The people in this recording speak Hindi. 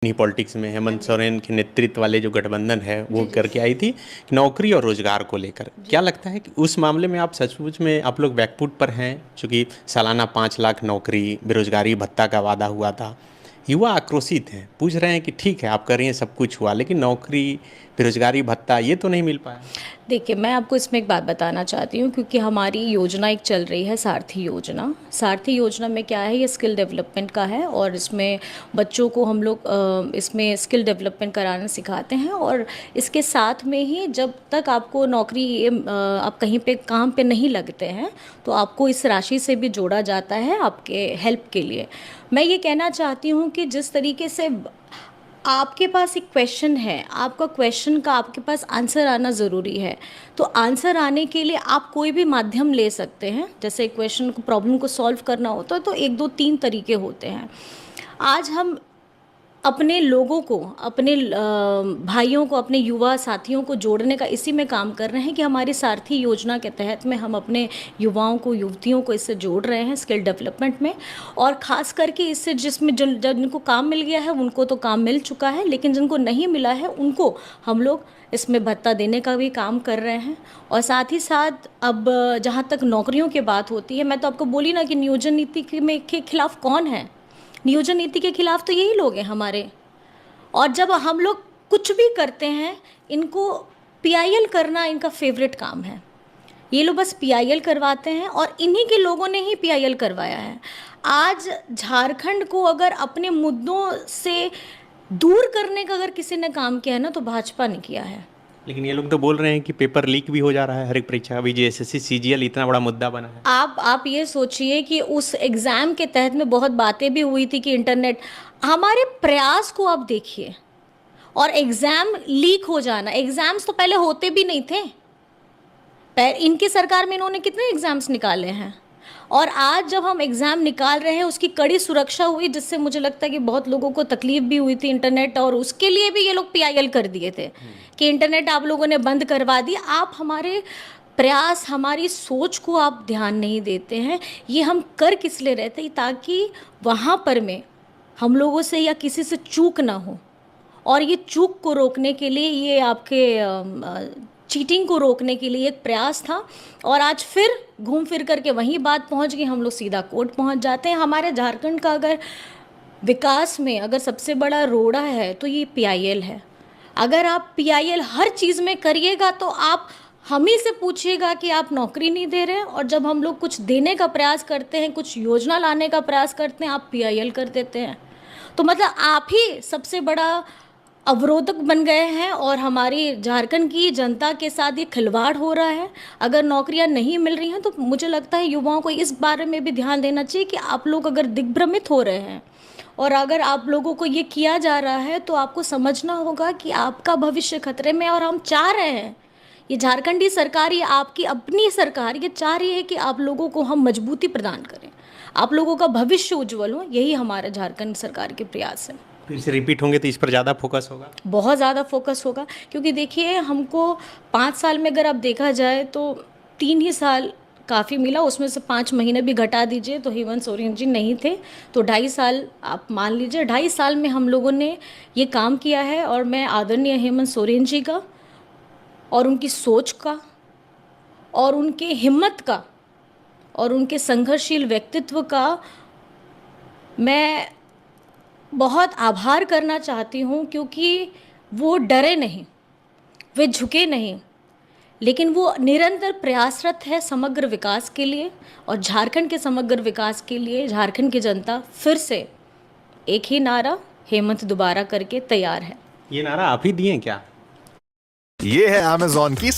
नहीं, पॉलिटिक्स में हेमंत सोरेन के नेतृत्व वाले जो गठबंधन है वो करके आई थी कि नौकरी और रोजगार को लेकर क्या लगता है कि उस मामले में आप सचमुच में आप लोग बैकफुट पर हैं? चूंकि सालाना 5 लाख नौकरी, बेरोजगारी भत्ता का वादा हुआ था। युवा आक्रोशित हैं, पूछ रहे हैं कि ठीक है आप कर रही हैं, सब कुछ हुआ, लेकिन नौकरी, बेरोजगारी भत्ता ये तो नहीं मिल पाया। देखिए, मैं आपको इसमें एक बात बताना चाहती हूँ, क्योंकि हमारी योजना एक चल रही है सारथी योजना। सारथी योजना में क्या है, ये स्किल डेवलपमेंट का है और इसमें बच्चों को हम लोग इसमें स्किल डेवलपमेंट कराना सिखाते हैं। और इसके साथ में ही जब तक आपको नौकरी आप कहीं पे काम पे नहीं लगते हैं तो आपको इस राशि से भी जोड़ा जाता है आपके हेल्प के लिए। मैं ये कहना चाहती हूँ कि जिस तरीके से आपके पास एक क्वेश्चन है, आपका क्वेश्चन का आपके पास आंसर आना ज़रूरी है। तो आंसर आने के लिए आप कोई भी माध्यम ले सकते हैं। जैसे क्वेश्चन को, प्रॉब्लम को सॉल्व करना होता है तो 1 2 3 तरीके होते हैं। आज हम अपने लोगों को, अपने भाइयों को, अपने युवा साथियों को जोड़ने का इसी में काम कर रहे हैं कि हमारी सारथी योजना के तहत में हम अपने युवाओं को, युवतियों को इससे जोड़ रहे हैं स्किल डेवलपमेंट में। और ख़ास करके इससे जिसमें जिनको काम मिल गया है उनको तो काम मिल चुका है, लेकिन जिनको नहीं मिला है उनको हम लोग इसमें भत्ता देने का भी काम कर रहे हैं। और साथ ही साथ अब जहाँ तक नौकरियों की बात होती है, मैं तो आपको बोली ना कि नियोजन नीति के खिलाफ कौन है। नियोजन नीति के खिलाफ तो यही लोग हैं हमारे। और जब हम लोग कुछ भी करते हैं, इनको पीआईएल करना इनका फेवरेट काम है। ये लोग बस पीआईएल करवाते हैं और इन्हीं के लोगों ने ही पीआईएल करवाया है। आज झारखंड को अगर अपने मुद्दों से दूर करने का अगर किसी ने काम किया है ना, तो भाजपा ने किया है। लेकिन ये लोग तो बोल रहे हैं कि पेपर लीक भी हो जा रहा है हर एक परीक्षा। अभी जो एसएससी सीजीएल इतना बड़ा मुद्दा बना है। आप ये सोचिए कि उस एग्ज़ाम के तहत में बहुत बातें भी हुई थी कि इंटरनेट, हमारे प्रयास को आप देखिए। और एग्ज़ाम लीक हो जाना, एग्ज़ाम्स तो पहले होते भी नहीं थे। इनकी सरकार में इन्होंने कितने एग्ज़ाम्स निकाले हैं। और आज जब हम एग्ज़ाम निकाल रहे हैं, उसकी कड़ी सुरक्षा हुई, जिससे मुझे लगता है कि बहुत लोगों को तकलीफ भी हुई थी इंटरनेट, और उसके लिए भी ये लोग पीआईएल कर दिए थे कि इंटरनेट आप लोगों ने बंद करवा दिया। आप हमारे प्रयास, हमारी सोच को आप ध्यान नहीं देते हैं। ये हम कर किस लिए रहते हैं, ताकि वहाँ पर में हम लोगों से या किसी से चूक ना हो। और ये चूक को रोकने के लिए, ये आपके चीटिंग को रोकने के लिए एक प्रयास था। और आज फिर घूम फिर करके वही बात पहुंच गई, हम लोग सीधा कोर्ट पहुंच जाते हैं। हमारे झारखंड का अगर विकास में अगर सबसे बड़ा रोड़ा है तो ये पीआईएल है। अगर आप पीआईएल हर चीज़ में करिएगा तो आप हम ही से पूछिएगा कि आप नौकरी नहीं दे रहे हैं। और जब हम लोग कुछ देने का प्रयास करते हैं, कुछ योजना लाने का प्रयास करते हैं, आप पीआईएल कर देते हैं। तो मतलब आप ही सबसे बड़ा अवरोधक बन गए हैं और हमारी झारखंड की जनता के साथ ये खिलवाड़ हो रहा है। अगर नौकरियां नहीं मिल रही हैं तो मुझे लगता है युवाओं को इस बारे में भी ध्यान देना चाहिए कि आप लोग अगर दिग्भ्रमित हो रहे हैं और अगर आप लोगों को ये किया जा रहा है, तो आपको समझना होगा कि आपका भविष्य खतरे में है। और हम चाह रहे हैं, ये झारखंडी सरकार, ये आपकी अपनी सरकार, ये चाह रही है कि आप लोगों को हम मजबूती प्रदान करें, आप लोगों का भविष्य उज्जवल हो। यही हमारे झारखंड सरकार के प्रयास है। फिर से रिपीट होंगे तो इस पर ज़्यादा फोकस होगा, बहुत ज़्यादा फोकस होगा। क्योंकि देखिए, हमको 5 साल में अगर आप देखा जाए तो 3 ही साल काफ़ी मिला, उसमें से 5 महीने भी घटा दीजिए तो हेमंत सोरेन जी नहीं थे, तो 2.5 साल आप मान लीजिए। 2.5 साल में हम लोगों ने ये काम किया है। और मैं आदरणीय हेमंत सोरेन जी का और उनकी सोच का और उनके हिम्मत का और उनके संघर्षशील व्यक्तित्व का मैं बहुत आभार करना चाहती हूँ। क्योंकि वो डरे नहीं, वे झुके नहीं, लेकिन वो निरंतर प्रयासरत है समग्र विकास के लिए। और झारखंड के समग्र विकास के लिए झारखंड की जनता फिर से एक ही नारा, हेमंत दोबारा करके तैयार है। ये नारा आप ही दिए क्या? ये है अमेज़न की